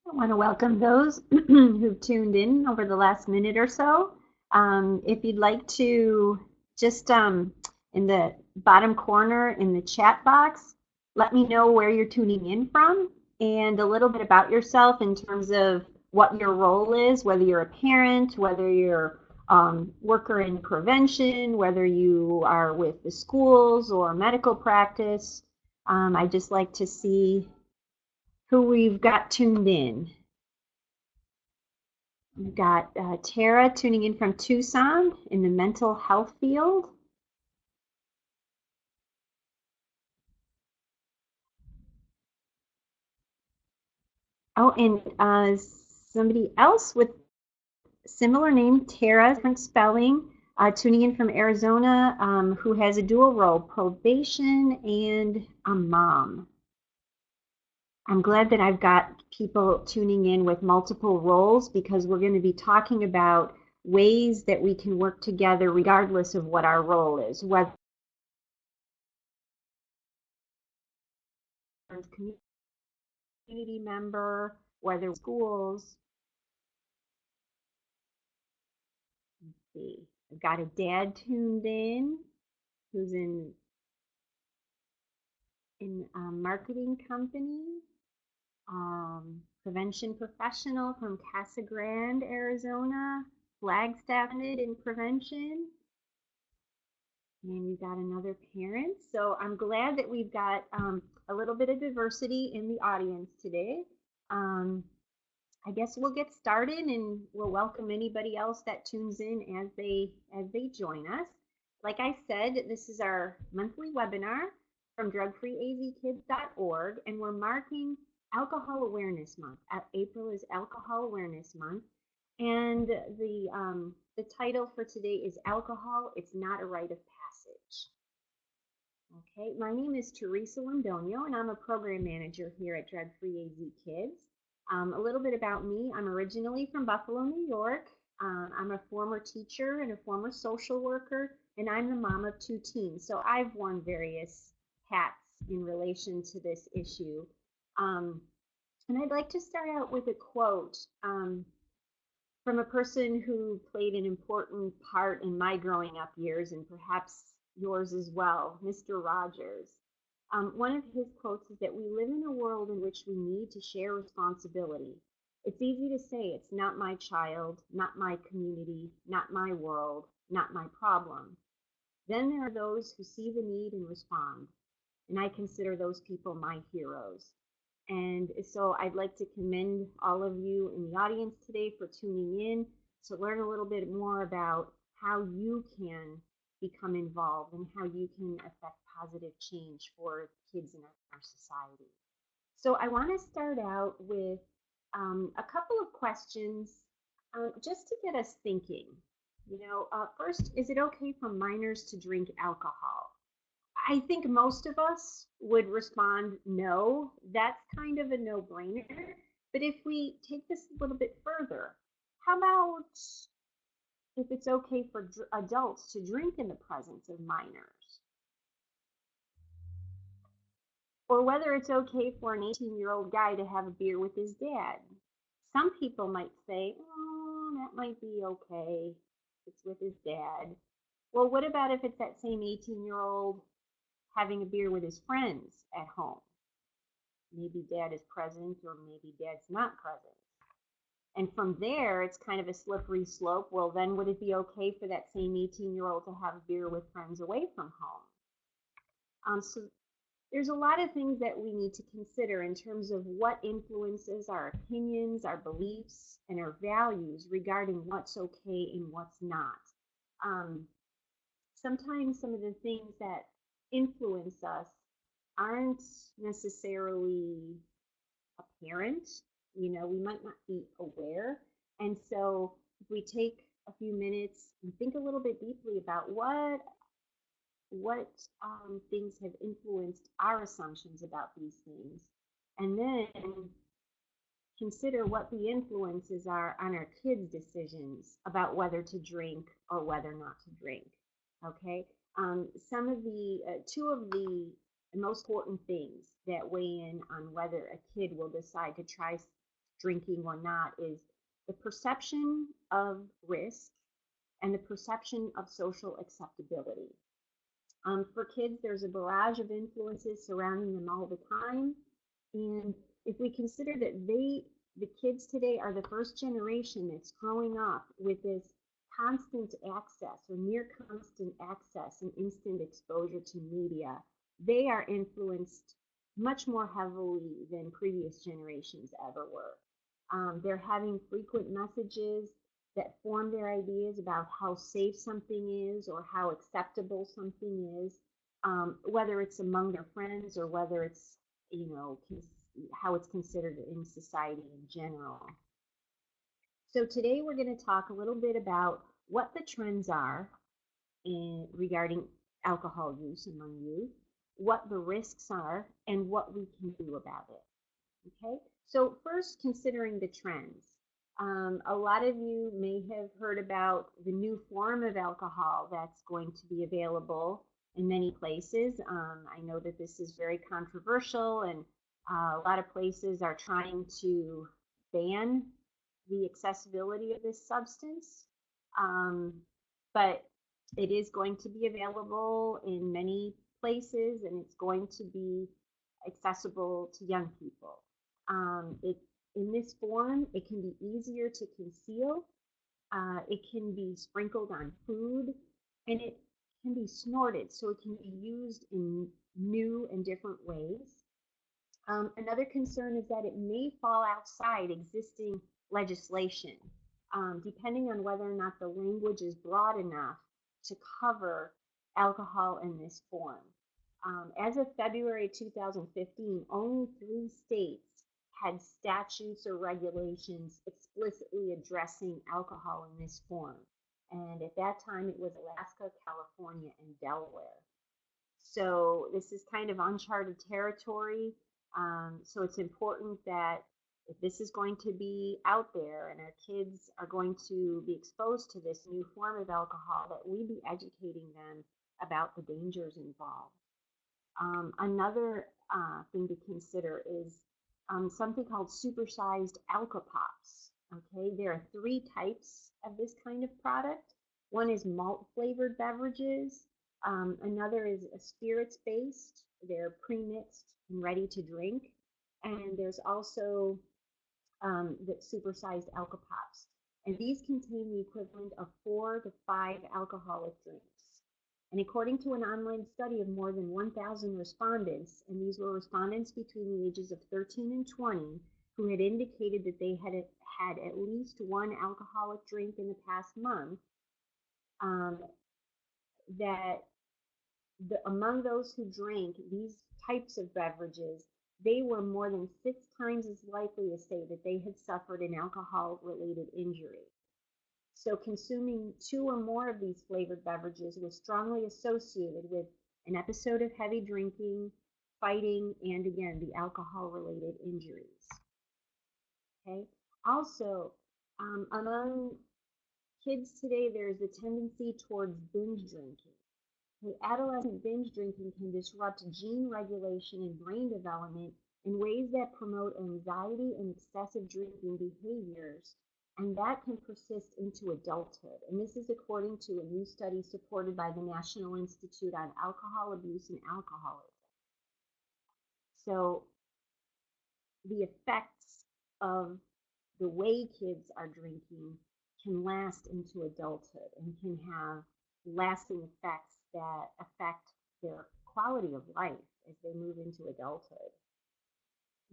I want to welcome those who've tuned in over the last minute or so. If you'd like to just in the bottom corner in the chat box, let me know where you're tuning in from and a little bit about yourself in terms of what your role is, whether you're a parent, whether you're worker in prevention, whether you are with the schools or medical practice. I just like to see who we've got tuned in. We've got Tara tuning in from Tucson in the mental health field. Oh, and somebody else with similar name, Tara, different spelling, tuning in from Arizona, who has a dual role, probation and a mom. I'm glad that I've got people tuning in with multiple roles because we're going to be talking about ways that we can work together regardless of what our role is, whether it's community member, whether schools. Let's see. I've got a dad tuned in who's in a marketing company, prevention professional from Casa Grande, Arizona, Flagstaff in prevention. And we've got another parent. So I'm glad that we've got a little bit of diversity in the audience today. I guess we'll get started and we'll welcome anybody else that tunes in as they join us. Like I said, this is our monthly webinar from DrugFreeAZKids.org, and we're marking Alcohol Awareness Month. April is Alcohol Awareness Month, and the title for today is Alcohol, It's Not a Rite of Passage. Okay, my name is Teresa Londonio, and I'm a program manager here at Drug Free AZ Kids. A little bit about me. I'm originally from Buffalo, New York. I'm a former teacher and a former social worker, and I'm the mom of two teens. So I've worn various hats in relation to this issue. And I'd like to start out with a quote from a person who played an important part in my growing up years and perhaps yours as well, Mr. Rogers. One of his quotes is that we live in a world in which we need to share responsibility. It's easy to say it's not my child, not my community, not my world, not my problem. Then there are those who see the need and respond, and I consider those people my heroes. And so I'd like to commend all of you in the audience today for tuning in to learn a little bit more about how you can become involved and how you can affect positive change for kids in our society. So I want to start out with a couple of questions just to get us thinking. First, is it okay for minors to drink alcohol? I think most of us would respond no. That's kind of a no-brainer. But if we take this a little bit further, how about if it's okay for adults to drink in the presence of minors? Or whether it's okay for an 18-year-old guy to have a beer with his dad. Some people might say, oh, that might be okay. It's with his dad. Well, what about if it's that same 18-year-old having a beer with his friends at home? Maybe dad is present or maybe dad's not present. And from there, it's kind of a slippery slope. Well, then would it be okay for that same 18-year-old to have a beer with friends away from home? So there's a lot of things that we need to consider in terms of what influences our opinions, our beliefs, and our values regarding what's okay and what's not. Sometimes some of the things that influence us aren't necessarily apparent. We might not be aware. And so if we take a few minutes and think a little bit deeply about what things have influenced our assumptions about these things, and then consider what the influences are on our kids' decisions about whether to drink or whether not to drink. Okay, some of the two of the most important things that weigh in on whether a kid will decide to try drinking or not is the perception of risk and the perception of social acceptability. For kids, there's a barrage of influences surrounding them all the time. And if we consider that the kids today are the first generation that's growing up with this constant access or near constant access and instant exposure to media, they are influenced much more heavily than previous generations ever were. They're having frequent messages that form their ideas about how safe something is or how acceptable something is, whether it's among their friends or whether it's, how it's considered in society in general. So today we're going to talk a little bit about what the trends are regarding alcohol use among youth, what the risks are, and what we can do about it. Okay, so first, considering the trends. A lot of you may have heard about the new form of alcohol that's going to be available in many places. I know that this is very controversial, and a lot of places are trying to ban the accessibility of this substance. But it is going to be available in many places, and it's going to be accessible to young people. In this form, it can be easier to conceal. It can be sprinkled on food, and it can be snorted, so it can be used in new and different ways. Another concern is that it may fall outside existing legislation, depending on whether or not the language is broad enough to cover alcohol in this form. As of February 2015, only 3 states had statutes or regulations explicitly addressing alcohol in this form. And at that time, it was Alaska, California, and Delaware. So this is kind of uncharted territory. So it's important that if this is going to be out there and our kids are going to be exposed to this new form of alcohol, that we be educating them about the dangers involved. Another thing to consider is something called supersized Alcopops. Okay, there are 3 types of this kind of product. One is malt flavored beverages. Another is a spirits based. They're pre-mixed and ready to drink. And there's also the supersized Alcopops. And these contain the equivalent of 4 to 5 alcoholic drinks. And according to an online study of more than 1,000 respondents, and these were respondents between the ages of 13 and 20, who had indicated that they had had at least 1 alcoholic drink in the past month, that among those who drank these types of beverages, they were more than 6 times as likely to say that they had suffered an alcohol-related injury. So consuming 2 or more of these flavored beverages was strongly associated with an episode of heavy drinking, fighting, and again, the alcohol-related injuries. Okay. Also, among kids today, there's a tendency towards binge drinking. Adolescent binge drinking can disrupt gene regulation and brain development in ways that promote anxiety and excessive drinking behaviors, and that can persist into adulthood. And this is according to a new study supported by the National Institute on Alcohol Abuse and Alcoholism. So the effects of the way kids are drinking can last into adulthood and can have lasting effects that affect their quality of life as they move into adulthood.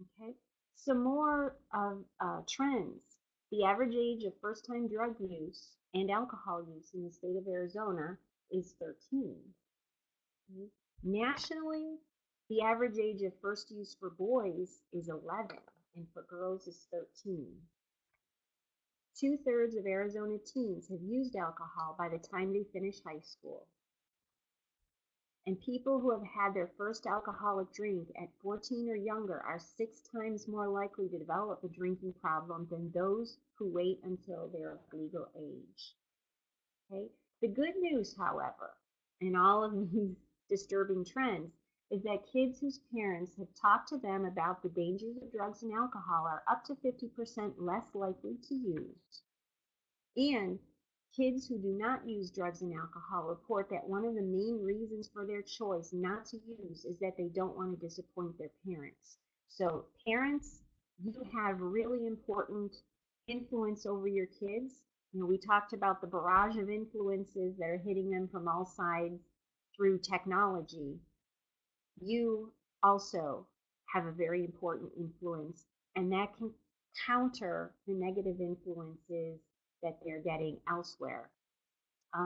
Okay, some more of trends. The average age of first-time drug use and alcohol use in the state of Arizona is 13. Okay. Nationally, the average age of first use for boys is 11, and for girls is 13. 2/3 of Arizona teens have used alcohol by the time they finish high school. And people who have had their first alcoholic drink at 14 or younger are 6 times more likely to develop a drinking problem than those who wait until they're of legal age. Okay? The good news, however, in all of these disturbing trends, is that kids whose parents have talked to them about the dangers of drugs and alcohol are up to 50% less likely to use. And kids who do not use drugs and alcohol report that one of the main reasons for their choice not to use is that they don't want to disappoint their parents. So parents, you have really important influence over your kids. We talked about the barrage of influences that are hitting them from all sides through technology. You also have a very important influence, and that can counter the negative influences that they're getting elsewhere.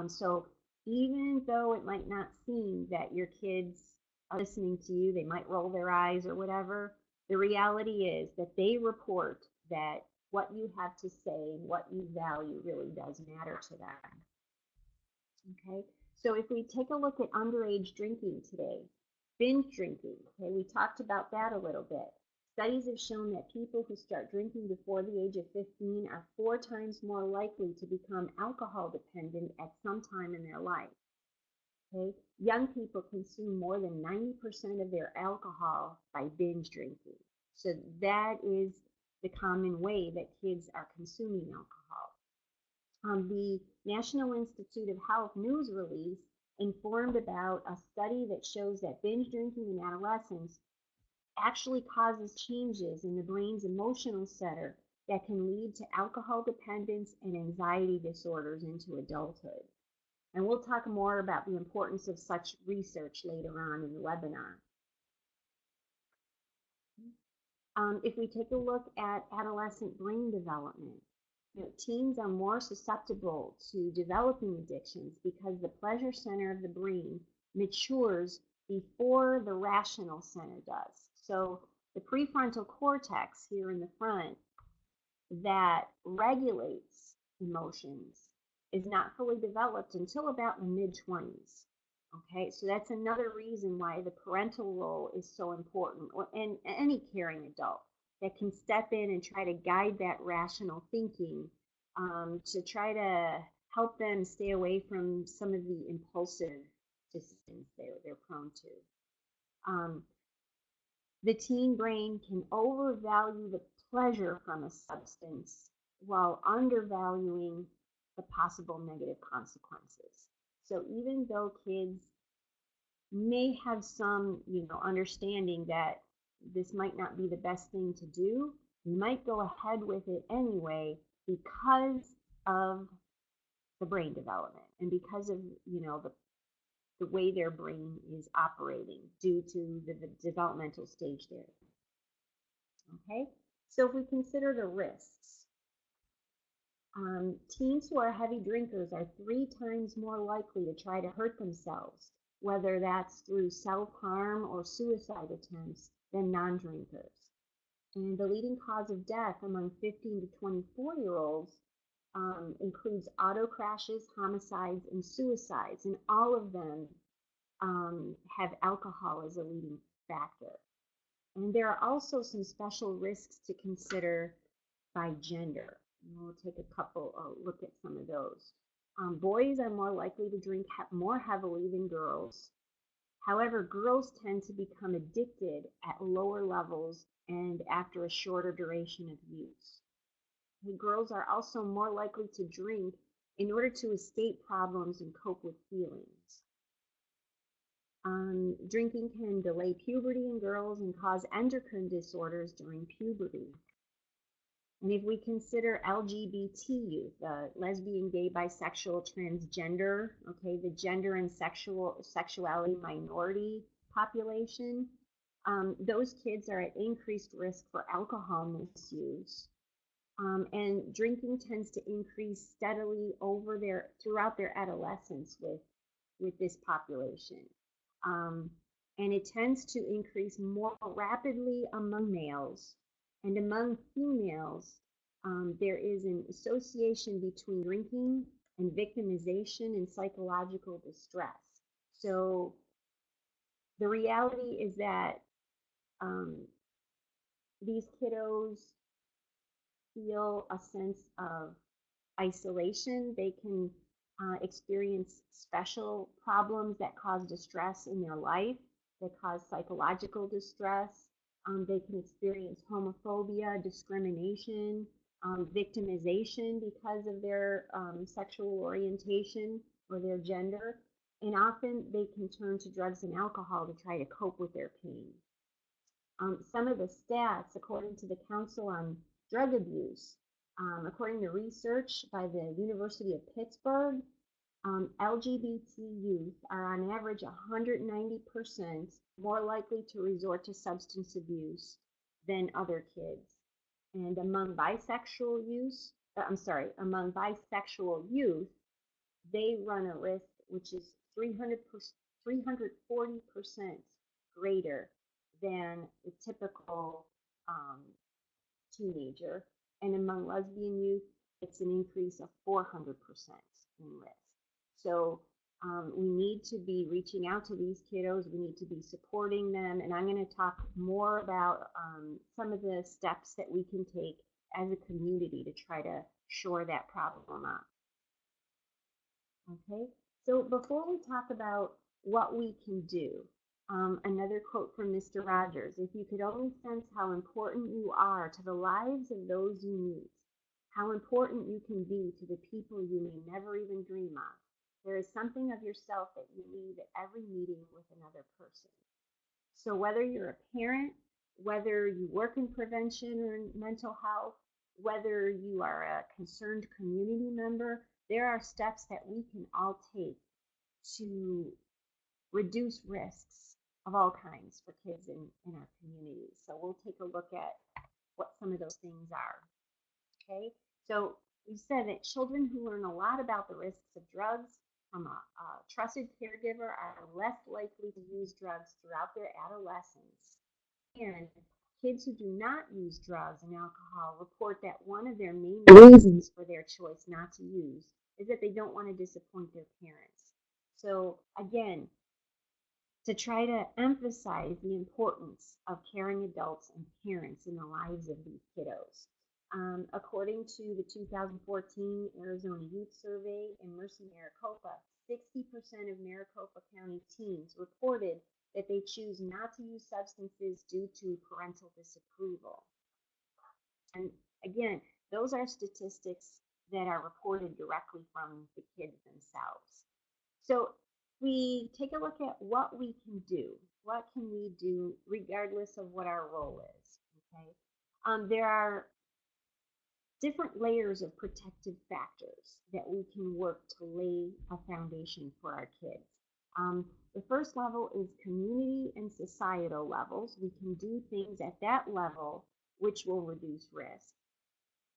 So even though it might not seem that your kids are listening to you, they might roll their eyes or whatever, the reality is that they report that what you have to say and what you value really does matter to them. Okay, so if we take a look at underage drinking today, binge drinking, okay, we talked about that a little bit. Studies have shown that people who start drinking before the age of 15 are 4 times more likely to become alcohol dependent at some time in their life. Okay, young people consume more than 90% of their alcohol by binge drinking. So that is the common way that kids are consuming alcohol. The National Institute of Health news release informed about a study that shows that binge drinking in adolescents actually causes changes in the brain's emotional center that can lead to alcohol dependence and anxiety disorders into adulthood. And we'll talk more about the importance of such research later on in the webinar. If we take a look at adolescent brain development, teens are more susceptible to developing addictions because the pleasure center of the brain matures before the rational center does. So the prefrontal cortex here in the front that regulates emotions is not fully developed until about the mid-20s. Okay, so that's another reason why the parental role is so important, and any caring adult that can step in and try to guide that rational thinking to try to help them stay away from some of the impulsive decisions they're prone to. The teen brain can overvalue the pleasure from a substance while undervaluing the possible negative consequences. So even though kids may have some, understanding that this might not be the best thing to do, you might go ahead with it anyway because of the brain development and because of, the way their brain is operating due to the developmental stage there. Okay, so if we consider the risks, teens who are heavy drinkers are 3 times more likely to try to hurt themselves, whether that's through self-harm or suicide attempts, than non-drinkers. And the leading cause of death among 15 to 24-year-olds includes auto crashes, homicides, and suicides, and all of them have alcohol as a leading factor. And there are also some special risks to consider by gender. And we'll take a look at some of those. Boys are more likely to drink more heavily than girls. However, girls tend to become addicted at lower levels and after a shorter duration of use. And girls are also more likely to drink in order to escape problems and cope with feelings. Drinking can delay puberty in girls and cause endocrine disorders during puberty. And if we consider LGBT youth, lesbian, gay, bisexual, transgender, okay, the gender and sexuality minority population, those kids are at increased risk for alcohol misuse. And drinking tends to increase steadily throughout their adolescence with this population. And it tends to increase more rapidly among males. And among females, there is an association between drinking and victimization and psychological distress. So the reality is that these kiddos feel a sense of isolation. They can experience special problems that cause distress in their life. that cause psychological distress. They can experience homophobia, discrimination, victimization because of their sexual orientation or their gender. And often they can turn to drugs and alcohol to try to cope with their pain. Some of the stats, according to the Council on Drug Abuse, according to research by the University of Pittsburgh, LGBT youth are on average 190% more likely to resort to substance abuse than other kids. And among among bisexual youth, they run a risk which is 340% greater than the typical um, teenager. And among lesbian youth, it's an increase of 400% in risk. So we need to be reaching out to these kiddos. We need to be supporting them. And I'm going to talk more about some of the steps that we can take as a community to try to shore that problem up. Okay, so before we talk about what we can do, another quote from Mr. Rogers: if you could only sense how important you are to the lives of those you meet, how important you can be to the people you may never even dream of, there is something of yourself that you leave at every meeting with another person. So whether you're a parent, whether you work in prevention or in mental health, whether you are a concerned community member, there are steps that we can all take to reduce risks of all kinds for kids in our communities. So we'll take a look at what some of those things are. Okay, so we said that children who learn a lot about the risks of drugs from a trusted caregiver are less likely to use drugs throughout their adolescence. And kids who do not use drugs and alcohol report that one of their main reasons for their choice not to use is that they don't want to disappoint their parents. So again, to try to emphasize the importance of caring adults and parents in the lives of these kiddos. According to the 2014 Arizona Youth Survey in Mercer, Maricopa, 60% of Maricopa County teens reported that they choose not to use substances due to parental disapproval. And again, those are statistics that are reported directly from the kids themselves. So we take a look at what we can do. What can we do regardless of what our role is? Okay, there are different layers of protective factors that we can work to lay a foundation for our kids. The first level is community and societal levels. We can do things at that level which will reduce risk.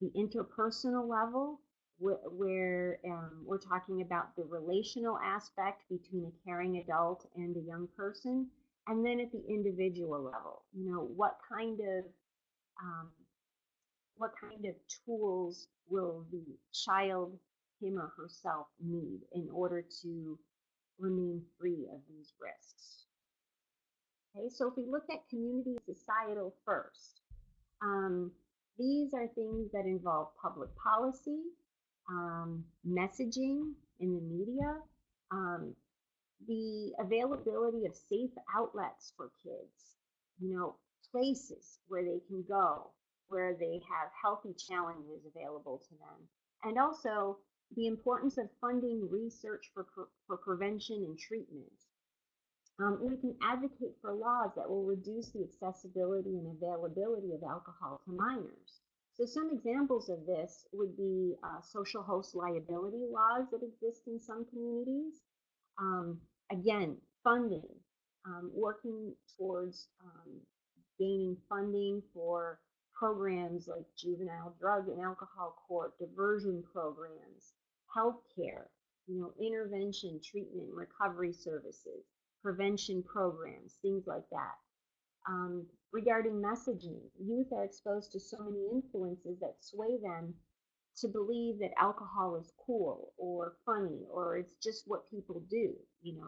The interpersonal level, where we're talking about the relational aspect between a caring adult and a young person. And then at the individual level, what kind of tools will the child, him or herself, need in order to remain free of these risks. Okay, so if we look at community and societal first, these are things that involve public policy, messaging in the media, the availability of safe outlets for kids, places where they can go, where they have healthy challenges available to them, and also the importance of funding research for prevention and treatment. We can advocate for laws that will reduce the accessibility and availability of alcohol to minors. So some examples of this would be social host liability laws that exist in some communities. Again, funding, working towards gaining funding for programs like juvenile drug and alcohol court, diversion programs, healthcare, intervention, treatment, recovery services, prevention programs, things like that. Regarding messaging, youth are exposed to so many influences that sway them to believe that alcohol is cool or funny or it's just what people do.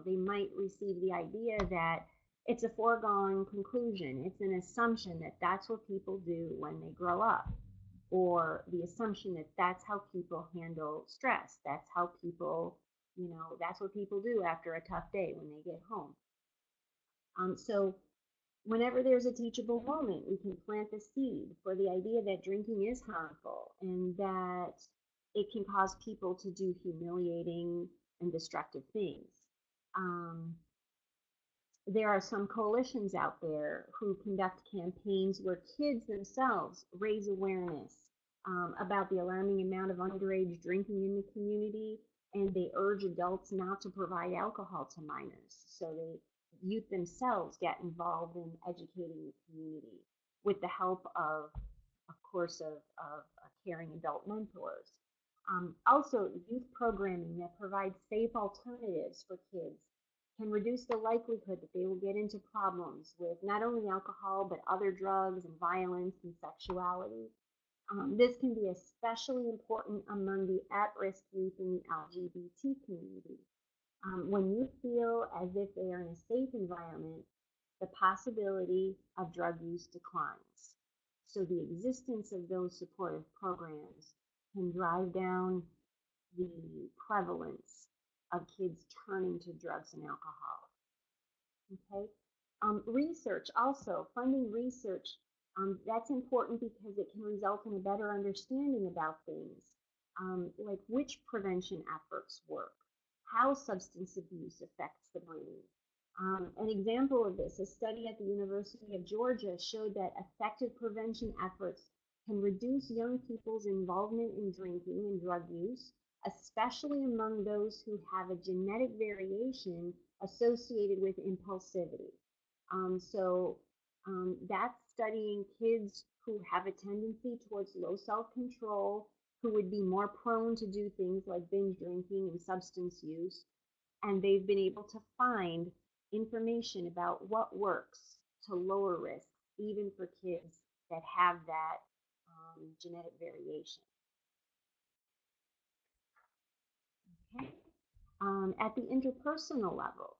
They might receive the idea that it's a foregone conclusion. It's an assumption that that's what people do when they grow up, or the assumption that that's how people handle stress. That's how people, that's what people do after a tough day when they get home. So whenever there's a teachable moment, we can plant the seed for the idea that drinking is harmful and that it can cause people to do humiliating and destructive things. Um, there are some coalitions out there who conduct campaigns where kids themselves raise awareness about the alarming amount of underage drinking in the community, and they urge adults not to provide alcohol to minors. So the youth themselves get involved in educating the community with the help of course, of caring adult mentors. Also, youth programming that provides safe alternatives for kids can reduce the likelihood that they will get into problems with not only alcohol, but other drugs and violence and sexuality. This can be especially important among the at-risk youth in the LGBT community. When you feel as if they are in a safe environment, the possibility of drug use declines. So the existence of those supportive programs can drive down the prevalence of kids turning to drugs and alcohol. Okay. Research also, funding research, that's important because it can result in a better understanding about things, like which prevention efforts work, how substance abuse affects the brain. An example of this, a study at the University of Georgia showed that effective prevention efforts can reduce young people's involvement in drinking and drug use, especially among those who have a genetic variation associated with impulsivity. That's studying kids who have a tendency towards low self-control, who would be more prone to do things like binge drinking and substance use. And they've been able to find information about what works to lower risk, even for kids that have that genetic variation. Okay. At the interpersonal level,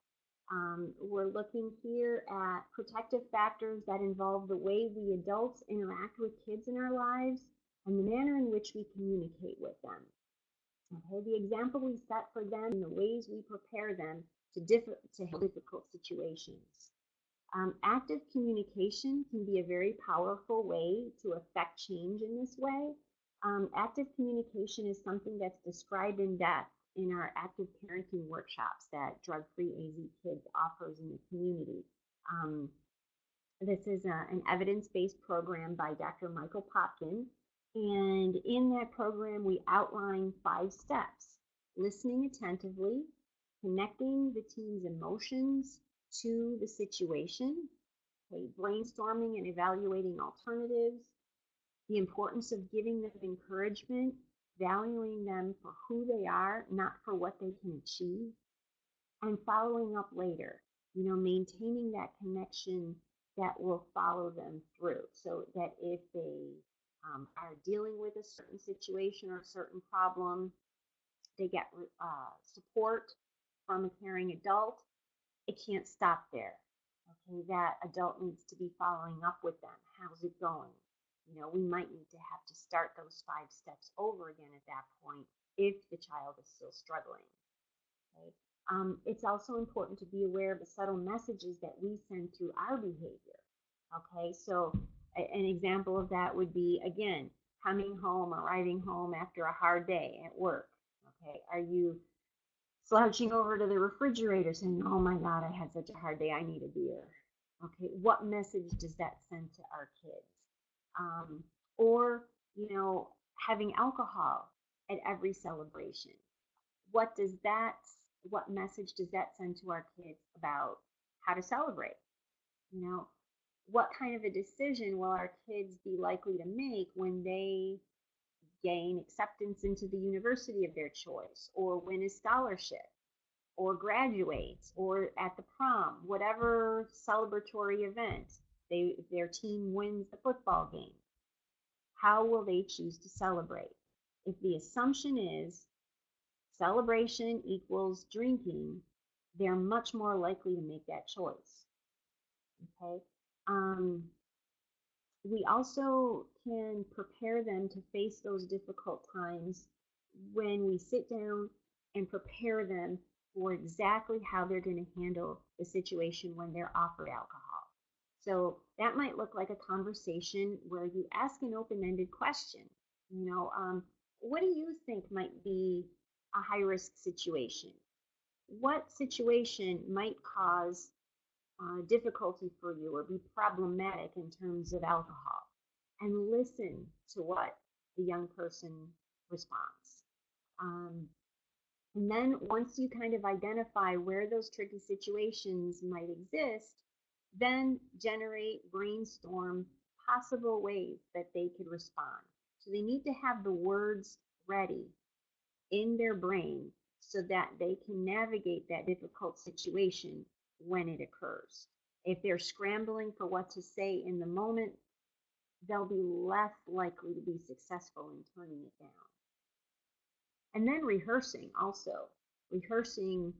we're looking here at protective factors that involve the way we adults interact with kids in our lives and the manner in which we communicate with them. Okay, the example we set for them and the ways we prepare them to handle difficult situations. Active communication can be a very powerful way to affect change in this way. Active communication is something that's described in depth in our active parenting workshops that Drug Free AZ Kids offers in the community. Um, this is an evidence-based program by Dr. Michael Popkin. And in that program, we outline 5 steps: listening attentively, connecting the teen's emotions to the situation, okay, brainstorming and evaluating alternatives, the importance of giving them encouragement, valuing them for who they are, not for what they can achieve, and following up later, maintaining that connection that will follow them through, so that if they are dealing with a certain situation or a certain problem, they get support from a caring adult. It can't stop there. Okay, that adult needs to be following up with them. How's it going? We might need to have to start those 5 steps over again at that point if the child is still struggling. Okay. It's also important to be aware of the subtle messages that we send through our behavior. Okay, so an example of that would be, again, coming home, arriving home after a hard day at work. Okay, are you slouching over to the refrigerator saying, "Oh my God, I had such a hard day, I need a beer"? Okay, what message does that send to our kids? Or, having alcohol at every celebration. What does that, what message does that send to our kids about how to celebrate? What kind of a decision will our kids be likely to make when they gain acceptance into the university of their choice, or win a scholarship, or graduate, or at the prom, whatever celebratory event their team wins the football game? How will they choose to celebrate? If the assumption is celebration equals drinking, they're much more likely to make that choice. Okay. We also can prepare them to face those difficult times when we sit down and prepare them for exactly how they're going to handle the situation when they're offered alcohol. So that might look like a conversation where you ask an open-ended question. What do you think might be a high-risk situation? What situation might cause difficulty for you or be problematic in terms of alcohol? And listen to what the young person responds. Um, and then once you kind of identify where those tricky situations might exist, then brainstorm possible ways that they could respond. So they need to have the words ready in their brain so that they can navigate that difficult situation when it occurs. If they're scrambling for what to say in the moment, they'll be less likely to be successful in turning it down. And then rehearsing also. Rehearsing,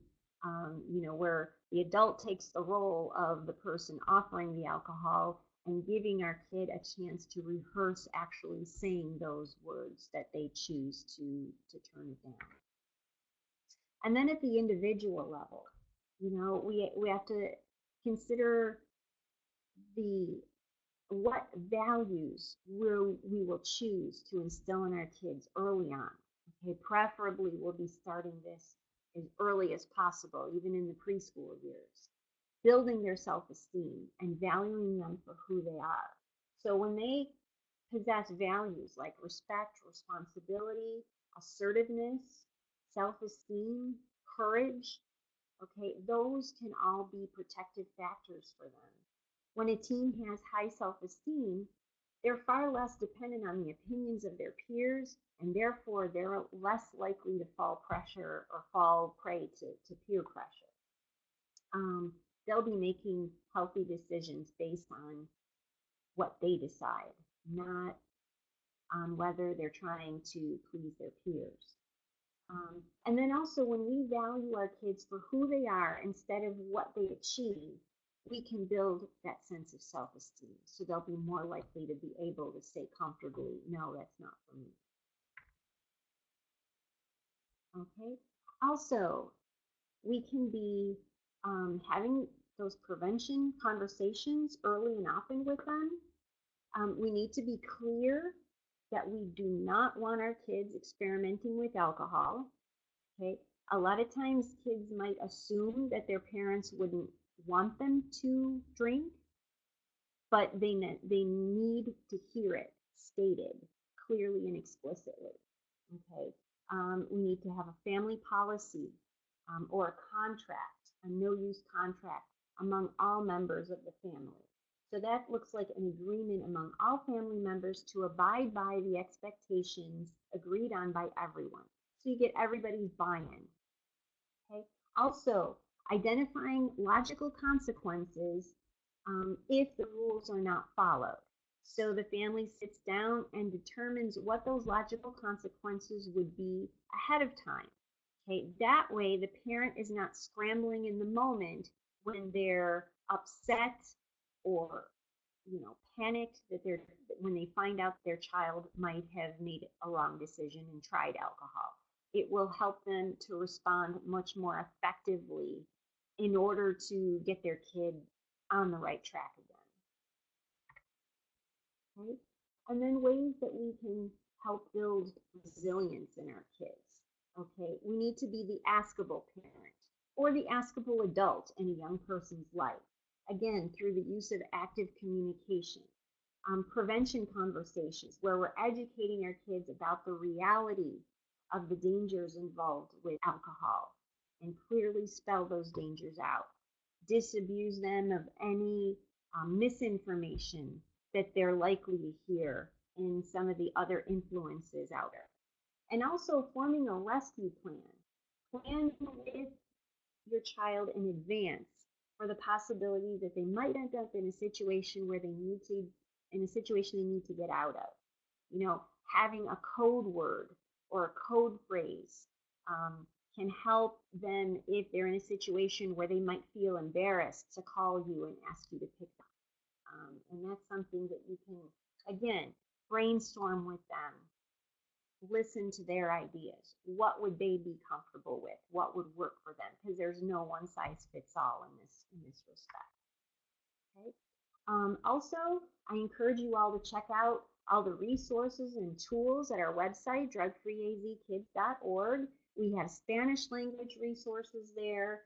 where the adult takes the role of the person offering the alcohol and giving our kid a chance to rehearse actually saying those words that they choose to turn it down. And then at the individual level, we have to consider the what values we will choose to instill in our kids early on. Okay, preferably we'll be starting this as early as possible, even in the preschool years, building their self-esteem and valuing them for who they are. So when they possess values like respect, responsibility, assertiveness, self-esteem, courage, okay, those can all be protective factors for them. When a teen has high self-esteem, they're far less dependent on the opinions of their peers, and therefore they're less likely to fall prey to peer pressure. They'll be making healthy decisions based on what they decide, not on whether they're trying to please their peers. And then also, when we value our kids for who they are instead of what they achieve, we can build that sense of self-esteem. So they'll be more likely to be able to say comfortably, no, that's not for me. Okay. Also, we can be having those prevention conversations early and often with them. We need to be clear that we do not want our kids experimenting with alcohol. Okay. A lot of times kids might assume that their parents wouldn't want them to drink, but they need to hear it stated clearly and explicitly. Okay. We need to have a family policy or a contract, a no-use contract among all members of the family. So that looks like an agreement among all family members to abide by the expectations agreed on by everyone. So you get everybody's buy-in. Okay. Also, identifying logical consequences if the rules are not followed. So the family sits down and determines what those logical consequences would be ahead of time. Okay, that way the parent is not scrambling in the moment when they're upset or panicked when they find out their child might have made a wrong decision and tried alcohol. It will help them to respond much more effectively in order to get their kid on the right track again. Okay? And then ways that we can help build resilience in our kids. Okay, we need to be the askable parent or the askable adult in a young person's life. Again, through the use of active communication, prevention conversations where we're educating our kids about the reality of the dangers involved with alcohol and clearly spell those dangers out. Disabuse them of any misinformation that they're likely to hear in some of the other influences out there. And also forming a rescue plan. Plan with your child in advance for the possibility that they might end up in a situation where they need to get out of. Having a code word or a code phrase can help them if they're in a situation where they might feel embarrassed to call you and ask you to pick them. And that's something that you can, again, brainstorm with them listen to their ideas. What would they be comfortable with? What would work for them? Because there's no one size fits all in this respect. Okay. Also, I encourage you all to check out all the resources and tools at our website, DrugFreeAZKids.org. We have Spanish language resources there,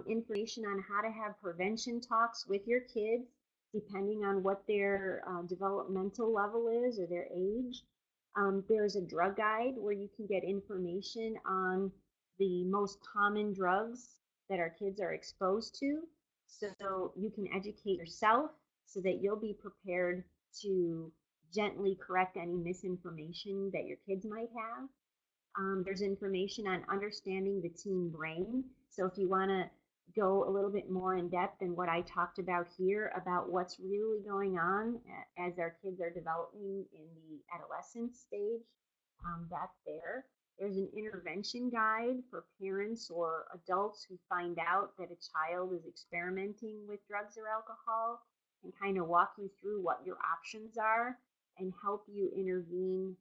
information on how to have prevention talks with your kids, depending on what their developmental level is or their age. There's a drug guide where you can get information on the most common drugs that our kids are exposed to, so you can educate yourself so that you'll be prepared to gently correct any misinformation that your kids might have. There's information on understanding the teen brain. So if you want to go a little bit more in depth than what I talked about here about what's really going on as our kids are developing in the adolescent stage, that's there. There's an intervention guide for parents or adults who find out that a child is experimenting with drugs or alcohol, and kind of walk you through what your options are and help you intervene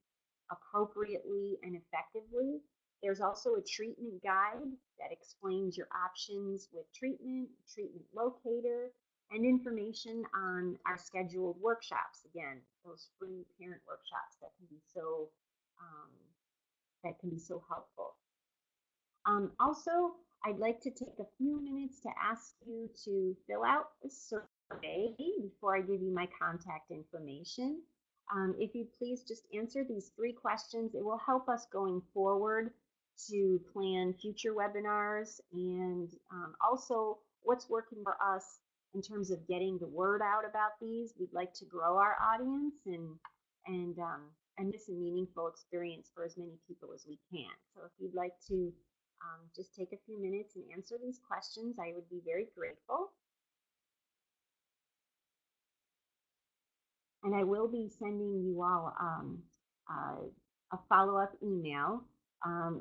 appropriately and effectively. There's also a treatment guide that explains your options with treatment, treatment locator, and information on our scheduled workshops. Again, those free parent workshops that um, can be so helpful. Also, I'd like to take a few minutes to ask you to fill out a survey before I give you my contact information. If you please just answer these 3 questions, it will help us going forward to plan future webinars, and also what's working for us in terms of getting the word out about these. We'd like to grow our audience and this a meaningful experience for as many people as we can. So if you'd like to just take a few minutes and answer these questions, I would be very grateful. And I will be sending you all a follow-up email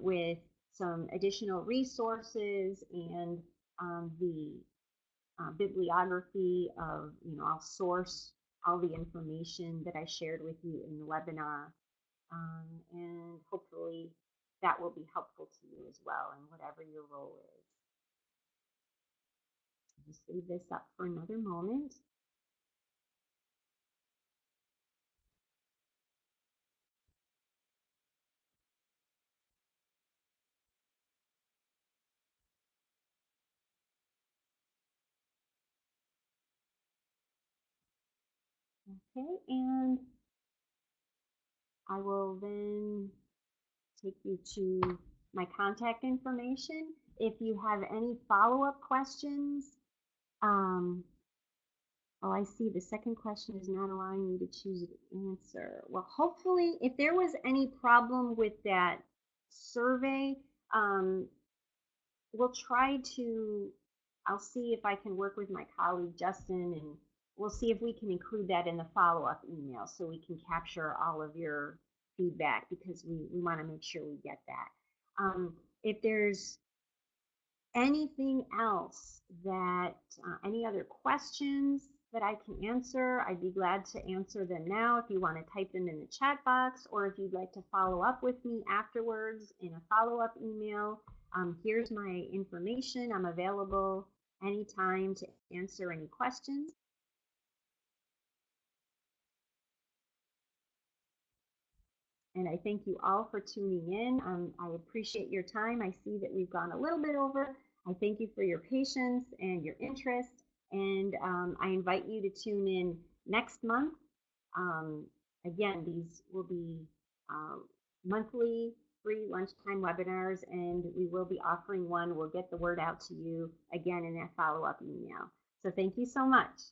with some additional resources and the bibliography of, I'll source all the information that I shared with you in the webinar. And hopefully that will be helpful to you as well in whatever your role is. Just leave this up for another moment. Okay, and I will then take you to my contact information. If you have any follow-up questions, oh, I see the second question is not allowing me to choose an answer. Well, hopefully, if there was any problem with that survey, we'll try to, I'll see if I can work with my colleague Justin, and we'll see if we can include that in the follow-up email so we can capture all of your feedback, because we want to make sure we get that. If there's anything else that, any other questions that I can answer, I'd be glad to answer them now if you want to type them in the chat box, or if you'd like to follow up with me afterwards in a follow-up email. Here's my information. I'm available anytime to answer any questions. And I thank you all for tuning in. I appreciate your time. I see that we've gone a little bit over. I thank you for your patience and your interest. And I invite you to tune in next month. Again, these will be monthly free lunchtime webinars, and we will be offering one. We'll get the word out to you again in that follow-up email. So thank you so much.